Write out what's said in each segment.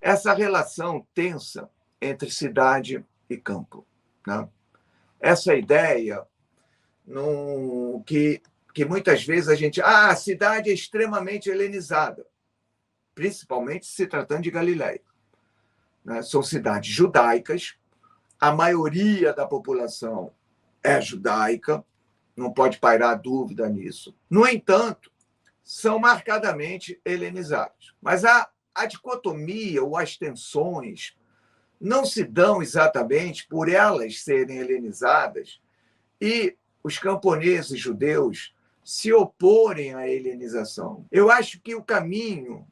essa relação tensa entre cidade e campo, né? Essa ideia que muitas vezes a gente... a cidade é extremamente helenizada, principalmente se tratando de Galileia, né? São cidades judaicas, a maioria da população é judaica, não pode pairar dúvida nisso. No entanto, são marcadamente helenizados. Mas a dicotomia ou as tensões não se dão exatamente por elas serem helenizadas e os camponeses judeus se oporem à helenização. Eu acho que o caminho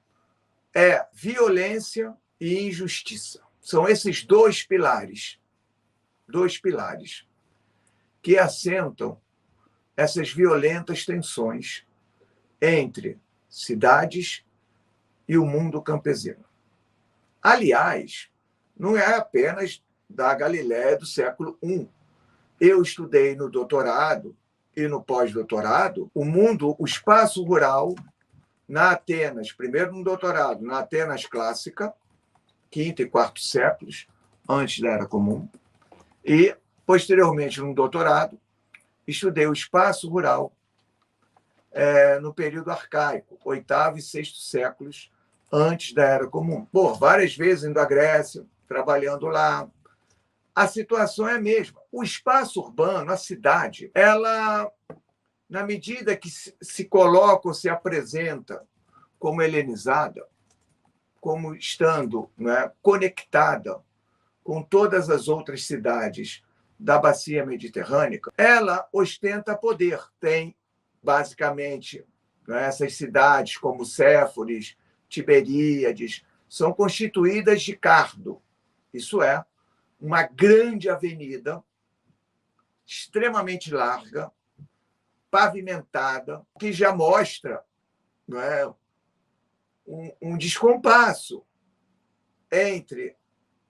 é violência e injustiça. São esses dois pilares que assentam essas violentas tensões entre cidades e o mundo campesino. Aliás, não é apenas da Galiléia do século I. Eu estudei no doutorado e no pós-doutorado o espaço rural na Atenas, primeiro no doutorado, na Atenas clássica, quinto e quarto séculos, antes da Era Comum, e, posteriormente, no doutorado, estudei o espaço rural no período arcaico, oitavo e sexto séculos, antes da Era Comum. Várias vezes indo à Grécia, trabalhando lá. A situação é a mesma. O espaço urbano, a cidade, ela, na medida que se coloca ou se apresenta como helenizada, como estando, né, conectada com todas as outras cidades da bacia mediterrânea, ela ostenta poder. Tem, basicamente, né, essas cidades como Séforis, Tiberíades, são constituídas de cardo. Isso é, uma grande avenida, extremamente larga, pavimentada, que já mostra, não é, um descompasso entre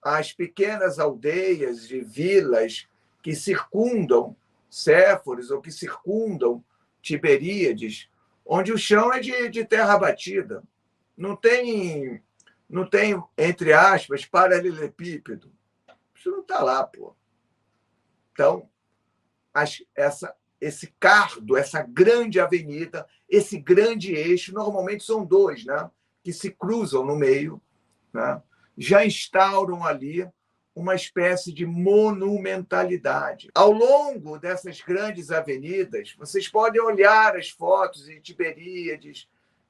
as pequenas aldeias e vilas que circundam Séforis ou que circundam Tiberíades, onde o chão é de terra batida. Não tem, entre aspas, paralelepípedo. Isso não está lá, pô. Então, esse cardo, essa grande avenida, esse grande eixo, normalmente são dois, né, que se cruzam no meio, né, já instauram ali uma espécie de monumentalidade. Ao longo dessas grandes avenidas, vocês podem olhar as fotos em Tiberíades,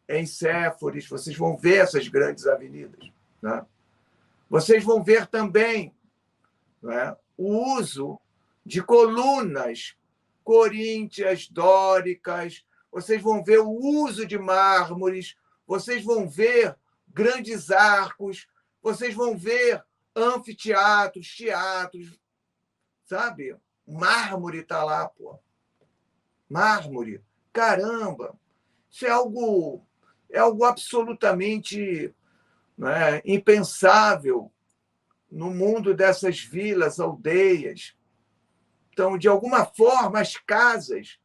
em Séforis, vocês vão ver essas grandes avenidas, né? Vocês vão ver também, né, o uso de colunas coríntias, dóricas, vocês vão ver o uso de mármores, vocês vão ver grandes arcos, vocês vão ver anfiteatros, teatros, sabe? Mármore está lá, pô. Mármore. Caramba! Isso é algo absolutamente, né, impensável no mundo dessas vilas, aldeias. Então, de alguma forma, as casas...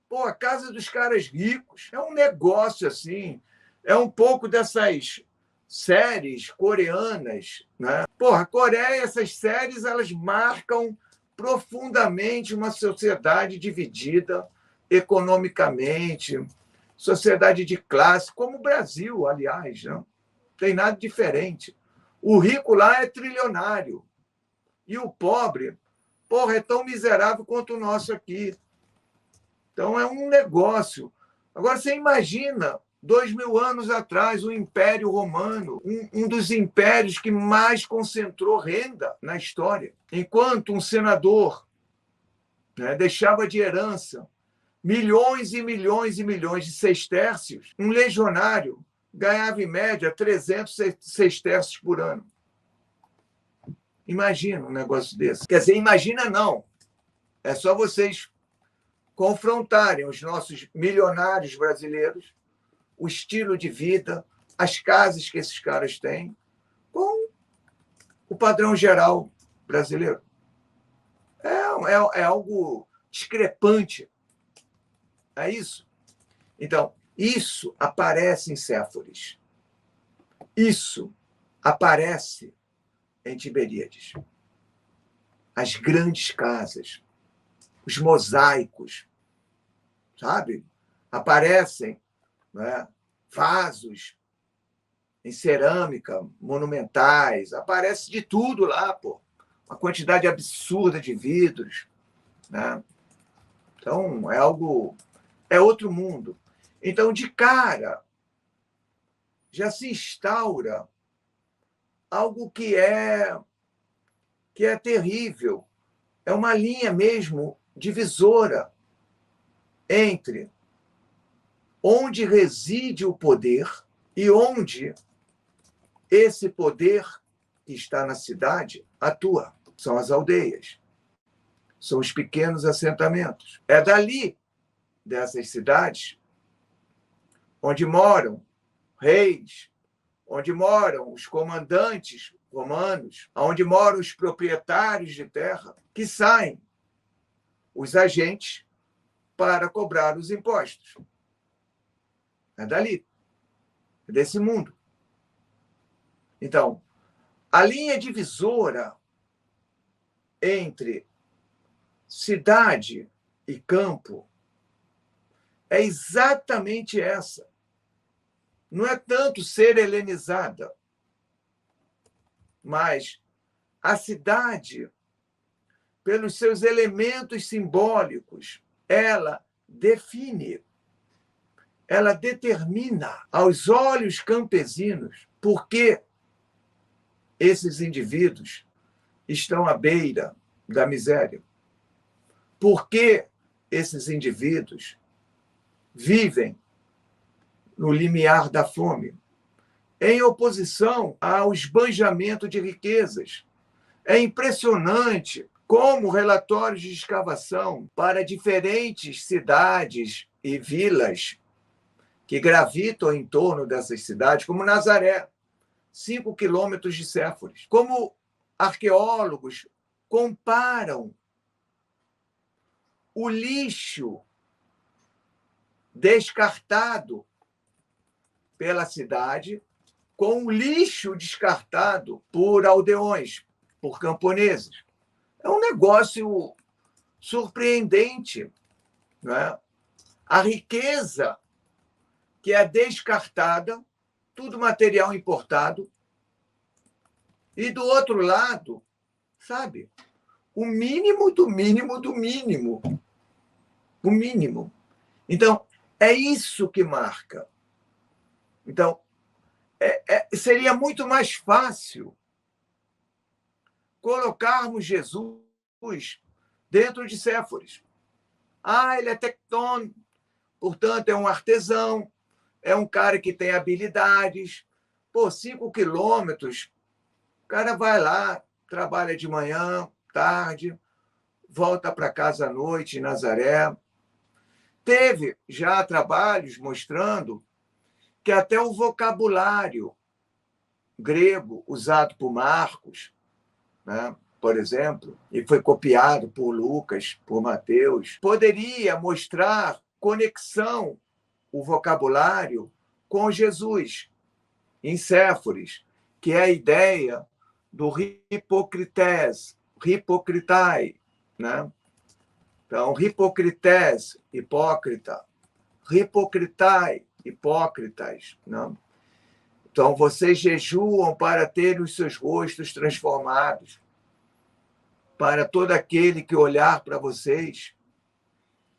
a casa dos caras ricos é um negócio assim, é um pouco dessas séries coreanas, né? A Coreia, essas séries, elas marcam profundamente uma sociedade dividida economicamente, sociedade de classe, como o Brasil, aliás, não tem nada diferente. O rico lá é trilionário e o pobre, é tão miserável quanto o nosso aqui. Então, é um negócio. Agora, você imagina, 2000 anos atrás, o Império Romano, um dos impérios que mais concentrou renda na história. Enquanto um senador, né, deixava de herança milhões e milhões e milhões de sestércios, um legionário ganhava, em média, 300 sestércios por ano. Imagina um negócio desse. Quer dizer, imagina não. É só vocês confrontarem os nossos milionários brasileiros, o estilo de vida, as casas que esses caras têm, com o padrão geral brasileiro. É algo discrepante. É isso? Então, isso aparece em Séforis. Isso aparece em Tiberíades. As grandes casas, os mosaicos, sabe? Aparecem, né? Vasos em cerâmica, monumentais, aparece de tudo lá, pô. Uma quantidade absurda de vidros, né? Então, é outro mundo. Então, de cara, já se instaura algo que é terrível. É uma linha mesmo divisora entre onde reside o poder e onde esse poder que está na cidade atua. São as aldeias, são os pequenos assentamentos. É dali, dessas cidades, onde moram reis, onde moram os comandantes romanos, onde moram os proprietários de terra, que saem os agentes para cobrar os impostos. É dali, é desse mundo. Então, a linha divisora entre cidade e campo é exatamente essa. Não é tanto ser helenizada, mas a cidade, pelos seus elementos simbólicos, ela define, ela determina aos olhos campesinos por que esses indivíduos estão à beira da miséria. Por que esses indivíduos vivem no limiar da fome, em oposição ao esbanjamento de riquezas. É impressionante como relatórios de escavação para diferentes cidades e vilas que gravitam em torno dessas cidades, como Nazaré, 5 quilômetros de Séforis, como arqueólogos comparam o lixo descartado pela cidade com o lixo descartado por aldeões, por camponeses. É um negócio surpreendente, não é? A riqueza que é descartada, tudo material importado, e do outro lado, sabe, o mínimo do mínimo do mínimo. O mínimo. Então, é isso que marca. Então, seria muito mais fácil colocarmos Jesus dentro de Séforis. Ele é tectônico, portanto, é um artesão, é um cara que tem habilidades. 5 quilômetros, o cara vai lá, trabalha de manhã, tarde, volta para casa à noite, em Nazaré. Teve já trabalhos mostrando que até o vocabulário grego usado por Marcos, né, por exemplo, e foi copiado por Lucas, por Mateus, poderia mostrar conexão, o vocabulário, com Jesus, em Séforis, que é a ideia do hipocrités, hipocritai, né? Então, hipocrités, hipócrita, hipocritai, hipócritas, não? Então, vocês jejuam para ter os seus rostos transformados, para todo aquele que olhar para vocês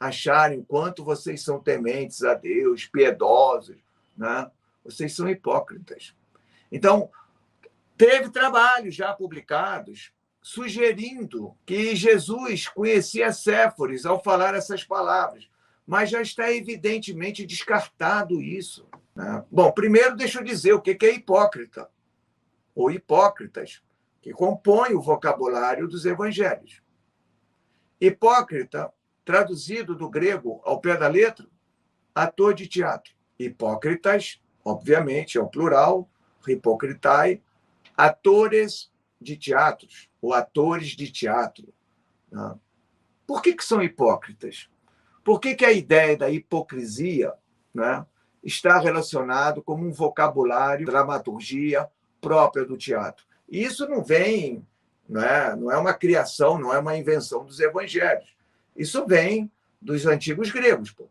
acharem o quanto vocês são tementes a Deus, piedosos, né? Vocês são hipócritas. Então, teve trabalhos já publicados sugerindo que Jesus conhecia Séforis ao falar essas palavras, mas já está evidentemente descartado isso, né? Bom, primeiro deixa eu dizer o que é hipócrita, ou hipócritas, que compõem o vocabulário dos evangelhos. Hipócrita, traduzido do grego ao pé da letra, ator de teatro. Hipócritas, obviamente, é o plural, hipocritai, atores de teatros, ou atores de teatro. Né? Por que são hipócritas? Por que a ideia da hipocrisia, né, está relacionado como um vocabulário, dramaturgia própria do teatro. E isso não é uma criação, não é uma invenção dos evangelhos. Isso vem dos antigos gregos, pô.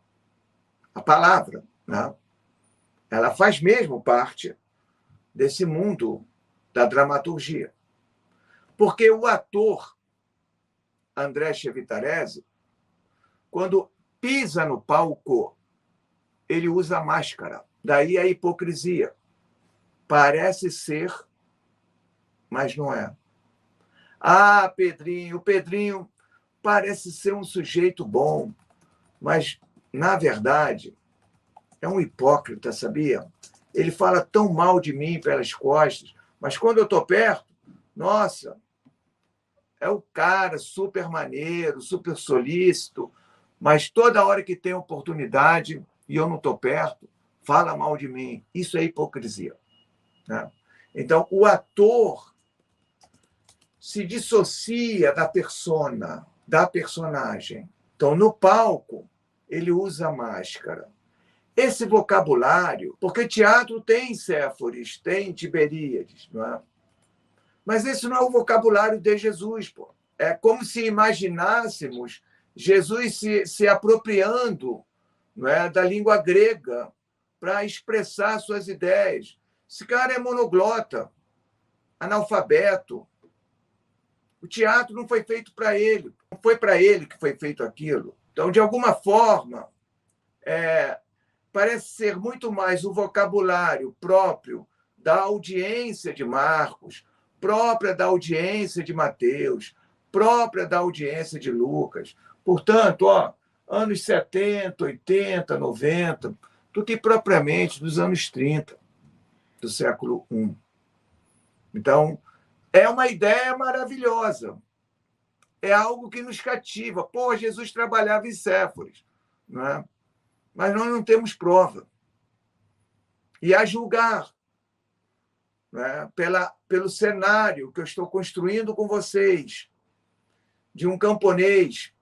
A palavra, né? Ela faz mesmo parte desse mundo da dramaturgia. Porque o ator André Chevitarese, quando pisa no palco, ele usa máscara. Daí a hipocrisia. Parece ser, mas não é. Ah, Pedrinho, o Pedrinho parece ser um sujeito bom, mas, na verdade, é um hipócrita, sabia? Ele fala tão mal de mim pelas costas, mas quando eu estou perto, nossa, é o cara super maneiro, super solícito, mas toda hora que tem oportunidade e eu não estou perto, fala mal de mim. Isso é hipocrisia, né? Então, o ator se dissocia da persona, da personagem. Então, no palco, ele usa máscara. Esse vocabulário, porque teatro tem Séforis, tem Tiberíades, não é? Mas esse não é o vocabulário de Jesus, pô. É como se imaginássemos Jesus se apropriando, não é, da língua grega para expressar suas ideias. Esse cara é monoglota, analfabeto. O teatro não foi feito para ele, não foi para ele que foi feito aquilo. Então, de alguma forma, parece ser muito mais o vocabulário próprio da audiência de Marcos, própria da audiência de Mateus, própria da audiência de Lucas. Portanto, anos 70, 80, 90, do que propriamente dos anos 30 do século I. Então, é uma ideia maravilhosa. É algo que nos cativa. Pô, Jesus trabalhava em Séforis, não é? Mas nós não temos prova. E a julgar, né, pelo cenário que eu estou construindo com vocês, de um camponês,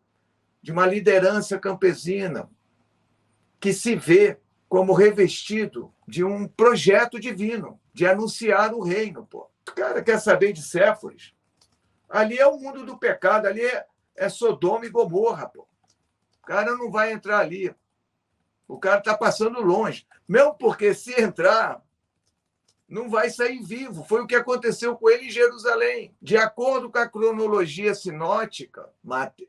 de uma liderança campesina, que se vê como revestido de um projeto divino, de anunciar o reino. Pô. O cara quer saber de Séforis? Ali é o mundo do pecado, ali é Sodoma e Gomorra. Pô. O cara não vai entrar ali. O cara está passando longe. Mesmo porque, se entrar, não vai sair vivo. Foi o que aconteceu com ele em Jerusalém. De acordo com a cronologia sinótica,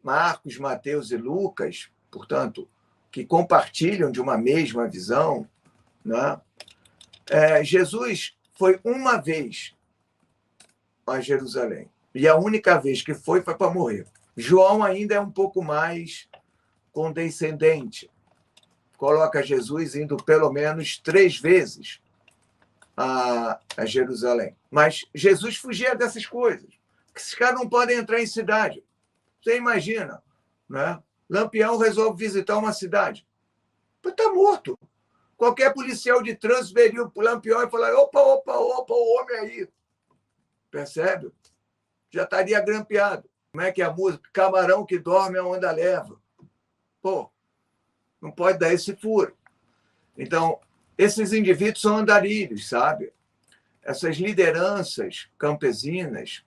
Marcos, Mateus e Lucas, portanto, que compartilham de uma mesma visão, né? Jesus foi uma vez a Jerusalém. E a única vez que foi para morrer. João ainda é um pouco mais condescendente. Coloca Jesus indo pelo menos 3 vezes a Jerusalém. Mas Jesus fugia dessas coisas. Porque esses caras não podem entrar em cidade. Você imagina, né? Lampião resolve visitar uma cidade. Está morto. Qualquer policial de trânsito veria o Lampião e falar: opa, o homem aí. Percebe? Já estaria grampeado. Como é que é a música? Camarão que dorme a onda leva. Pô, não pode dar esse furo. Então, esses indivíduos são andarilhos, sabe? Essas lideranças campesinas,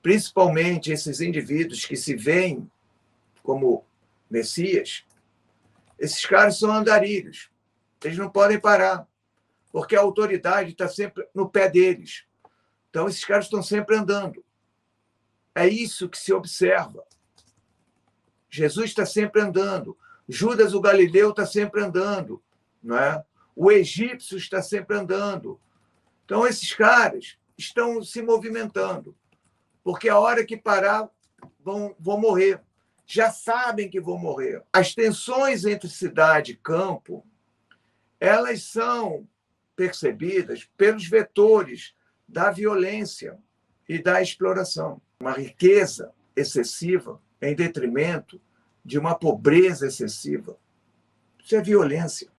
principalmente esses indivíduos que se veem como Messias, esses caras são andarilhos. Eles não podem parar, porque a autoridade está sempre no pé deles. Então, esses caras estão sempre andando. É isso que se observa. Jesus está sempre andando. Judas o Galileu está sempre andando, não é? O egípcio está sempre andando. Então, esses caras estão se movimentando, porque a hora que parar, vão morrer. Já sabem que vão morrer. As tensões entre cidade e campo, elas são percebidas pelos vetores da violência e da exploração. Uma riqueza excessiva em detrimento de uma pobreza excessiva. Isso é violência.